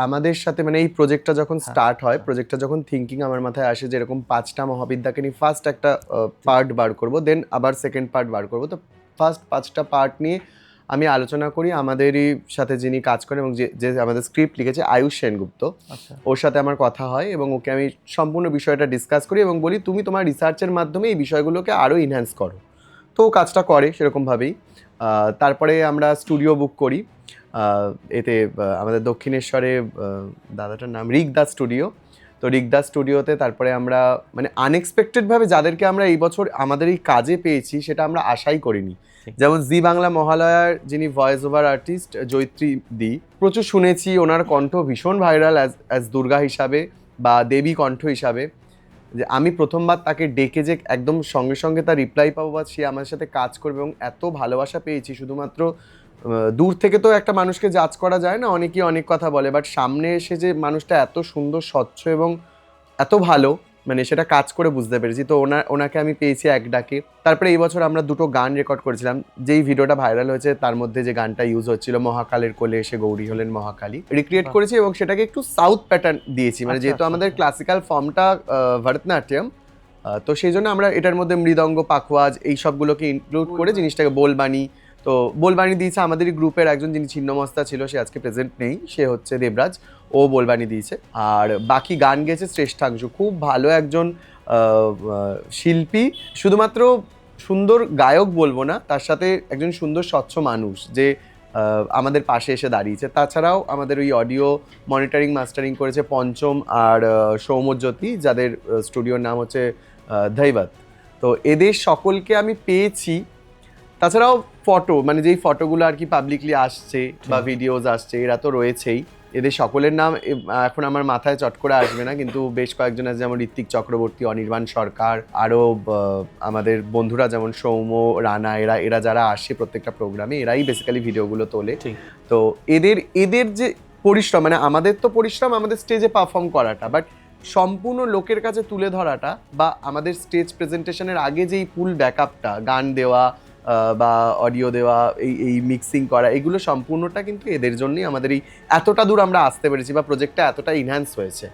আমাদের সাথে মানে এই প্রজেক্টটা যখন স্টার্ট হয়, প্রজেক্টটা যখন থিঙ্কিং আমার মাথায় আসে যে এরকম ৫টা মহাবিদ্যাকে নিয়ে ফার্স্ট একটা পার্ট বার করব, দেন আবার সেকেন্ড পার্ট বার করব। তো ফার্স্ট ৫টা পার্ট নিয়ে আমি আলোচনা করি আমাদেরই সাথে যিনি কাজ করেন এবং যে আমাদের স্ক্রিপ্ট লিখেছে আয়ুষ সেনগুপ্ত, ওর সাথে আমার কথা হয় এবং ওকে আমি সম্পূর্ণ বিষয়টা ডিসকাস করি এবং বলি তুমি তোমার রিসার্চের মাধ্যমে এই বিষয়গুলোকে আরও ইনহ্যান্স করো। তো ও কাজটা করে সেরকমভাবেই। তারপরে আমরা স্টুডিও বুক করি এতে আমাদের দক্ষিণেশ্বরে, দাদাটার নাম রিকদা স্টুডিও। তো রিকদা স্টুডিওতে তারপরে আমরা মানে আনএক্সপেক্টেডভাবে যাদেরকে আমরা এই বছর আমাদের এই কাজে পেয়েছি সেটা আমরা আশাই করিনি। যেমন জি বাংলা মহালয়ার যিনি ভয়েস ওভার আর্টিস্ট জয়িত্রী দি, প্রচুর শুনেছি ওনার কণ্ঠ ভীষণ ভাইরাল অ্যাজ দুর্গা হিসাবে বা দেবী কণ্ঠ হিসাবে। যে আমি প্রথমবার তাকে ডেকে যে একদম সঙ্গে সঙ্গে তার রিপ্লাই পাবো বা সে আমার সাথে কাজ করবে এবং এত ভালোবাসা পেয়েছি। শুধুমাত্র দূর থেকে তো একটা মানুষকে জাজ করা যায় না, অনেকেই অনেক কথা বলে, বাট সামনে এসে যে মানুষটা এত সুন্দর স্বচ্ছ এবং এত ভালো, মানে সেটা কাজ করে বুঝতে পেরেছি। তো ওনাকে আমি পেয়েছি এক ডাকে। তারপরে এই বছর আমরা 2টো গান রেকর্ড করেছিলাম, যেই ভিডিওটা ভাইরাল হয়েছে তার মধ্যে যে গানটা ইউজ হচ্ছিল মহাকালের কোলে এসে গৌরী হলেন মহাকালী, রিক্রিয়েট করেছি এবং সেটাকে একটু সাউথ প্যাটার্ন দিয়েছি। মানে যেহেতু আমাদের ক্লাসিক্যাল ফর্মটা ভরতনাট্যম, তো সেই জন্য আমরা এটার মধ্যে মৃদঙ্গ পাখওয়াজ এই সবগুলোকে ইনক্লুড করে জিনিসটাকে বোলবাণী, তো বোলবাণী দিয়েছে আমাদেরই গ্রুপের একজন যিনি ছিন্নমস্তা ছিল, সে আজকে প্রেজেন্ট নেই, সে হচ্ছে দেবরাজ, ও বোলবাণী দিয়েছে। আর বাকি গান গেয়েছে শ্রেষ্ঠাংশু, খুব ভালো একজন শিল্পী, শুধুমাত্র সুন্দর গায়ক বলবো না, তার সাথে একজন সুন্দর স্বচ্ছ মানুষ যে আমাদের পাশে এসে দাঁড়িয়েছে। তাছাড়াও আমাদের ওই অডিও মনিটরিং মাস্টারিং করেছে পঞ্চম আর সৌম্যজ্যোতি, যাদের স্টুডিওর নাম হচ্ছে ধৈবত। তো এদের সকলকে আমি পেয়েছি। তাছাড়াও ফটো, মানে যেই ফটোগুলো আর কি পাবলিকলি আসছে বা ভিডিওজ আসছে, এরা তো রয়েছেই। এদের সকলের নাম এখন আমার মাথায় চট করে আসবে না, কিন্তু বেশ কয়েকজন আছে, যেমন ঋত্বিক চক্রবর্তী, অনির্বাণ সরকার, আরও আমাদের বন্ধুরা যেমন সৌম্য, রানা, এরা যারা আসে প্রত্যেকটা প্রোগ্রামে, এরাই বেসিক্যালি ভিডিওগুলো তোলে। তো এদের যে পরিশ্রম, মানে আমাদের তো পরিশ্রম আমাদের স্টেজে পারফর্ম করাটা, বাট সম্পূর্ণ লোকের কাছে তুলে ধরাটা বা আমাদের স্টেজ প্রেজেন্টেশনের আগে যেই ফুল ব্যাকআপটা, গান দেওয়া বা অডিও দেওয়া, এই মিক্সিং করা, এগুলো সম্পূর্ণটা কিন্তু এদের জন্যই আমাদের এই এতটা দূর আমরা আসতে পেরেছি বা প্রজেক্টটা এতটা ইনহ্যান্স হয়েছে।